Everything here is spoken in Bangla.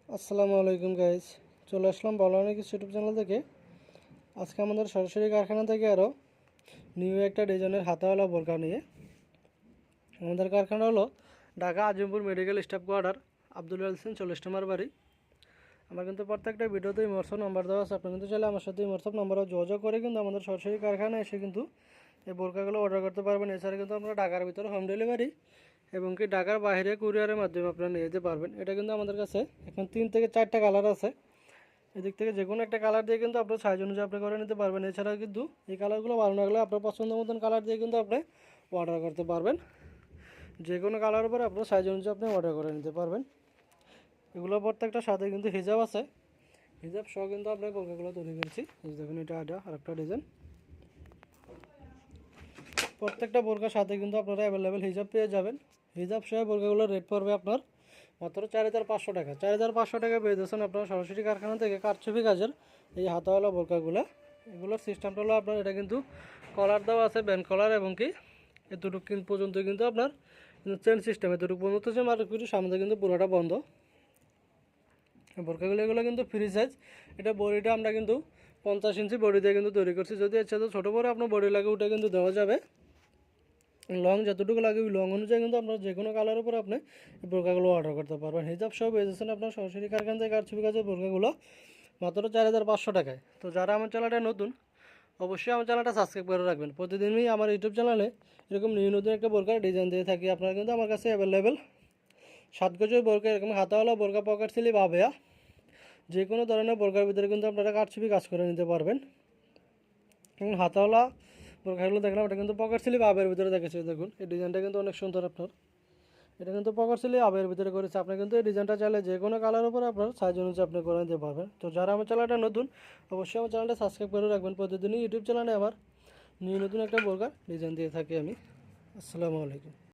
আসসালামু আলাইকুম গাইস, চলে আসলাম বলানিক ইউটিউব চ্যানেল থেকে। আজকে আমাদের সরাসরি কারখানা থেকে আরও নিউ একটা ডিজাইনের হাতাওয়ালা বোরকা নিয়ে। আমাদের কারখানা হলো Dhaka Azimpur medical staff quarter, Abdul আলসিন 40 নম্বর বাড়ি। আমার কিন্তু প্রত্যেকটা ভিডিওতে হোয়াটসঅ্যাপ নাম্বার দেওয়া আছে, আপনি কিন্তু চাইলে আমার সাথে হোয়াটসঅ্যাপ নাম্বারও যোগাযোগ করে কিন্তু আমাদের সরাসরি কারখানায় এসে কিন্তু এই বোরকাগুলো অর্ডার করতে পারবেন। এছাড়া কিন্তু আমরা ঢাকার ভিতরে হোম ডেলিভারি এবং কি ঢাকার বাইরে কুরিয়ারের মাধ্যমে আপনারা নিয়ে যেতে পারবেন। এটা কিন্তু আমাদের কাছে এখন 3 থেকে 4টা কালার আছে। এদিক থেকে যে কোনো একটা কালার দিয়ে কিন্তু আপনার সাইজ অনুযায়ী আপনি করে নিতে পারবেন। এছাড়াও কিন্তু এই কালারগুলো ভালো লাগলে আপনার পছন্দ মতন কালার দিয়ে কিন্তু আপনি অর্ডার করতে পারবেন। যে কোনো কালার উপরে আপনার সাইজ অনুযায়ী আপনি অর্ডার করে নিতে পারবেন। এগুলো প্রত্যেকটার সাথে কিন্তু হিজাব আছে, হিজাব সহ কিন্তু আপনার বোরকাগুলো তৈরি করেছি। এই দেখুন, এটা আরেকটা ডিজাইন। প্রত্যেকটা বোরকার সাথে কিন্তু আপনারা অ্যাভেলেবেল হিজাব পেয়ে যাবেন। হিজাব সহ বোরকাগুলোর রেট পড়বে আপনার মাত্র 4,500 টাকা। 4,500 টাকা পেয়ে যাচ্ছেন আপনারা সরাসরি কারখানা থেকে কারচুপি কাজের এই হাতাওয়ালা বোরকাগুলো। এগুলোর সিস্টেমটা হলো আপনার, এটা কিন্তু কলার দেওয়া আছে, ব্যান্ড কলার, এবং কি এতটুকু পর্যন্ত কিন্তু আপনার চেন সিস্টেম, এতটুকু পর্যন্ত যে মার্কেট সামনে কিন্তু পুরোটা বন্ধ। বোরকাগুলো এগুলো কিন্তু ফ্রি সাইজ। এটা বডিটা আমরা কিন্তু 50 ইঞ্চি বডি দিয়ে কিন্তু তৈরি করছি। যদি এর সাথে ছোটো বড় আপনার বডি লাগে ওটা কিন্তু দেওয়া যাবে। লং যতটুকু লাগে ওই লং অনুযায়ী কিন্তু আপনার যে কোনো কালার উপরে আপনি এই বোরকাগুলো অর্ডার করতে পারবেন। হিজাব সব পেয়েছেন আপনার সরাসরি কারখানা থেকে কারচুপি কাজের বোরকাগুলো মাত্র 4,500 টাকায়। তো যারা আমার চ্যানেলটা নতুন, অবশ্যই আমার চ্যানেলটা সাবস্ক্রাইব করে রাখবেন। প্রতিদিনই আমার ইউটিউব চ্যানেলে এরকম নিউ নতুন একটা বোরকার ডিজাইন দিয়ে থাকি। আপনারা কিন্তু আমার কাছে অ্যাভেলেবেল 7 গজের বোরকা, এরকম হাতাওয়ালা বোরকা, পকেট স্লিভ, আবেয়া, যে কোনো ধরনের বোরকার ভিতরে কিন্তু আপনারা কারচুপি কাজ করে নিতে পারবেন। এবং হাতাওয়ালা বোরকাগুলো দেখলাম, এটা কিন্তু পকেট স্লিভ আবের ভিতরে দেখেছি। দেখুন, এই ডিজাইনটা কিন্তু অনেক সুন্দর আপনার। এটা কিন্তু পকেট স্লিভ আবের ভিতরে করেছে। আপনি কিন্তু এই ডিজাইনটা চাইলে যে কোনো কালার উপরে আপনার সাইজ অনুযায়ী আপনি করে নিতে পারবেন। তো যারা আমার চ্যানেলটা নতুন, অবশ্যই আমার চ্যানেলটা সাবস্ক্রাইব করে রাখবেন। প্রতিদিনই ইউটিউব চ্যানেলে আবার নিউ নতুন একটা বোরকার ডিজাইন দিয়ে থাকি আমি। আসসালামু আলাইকুম।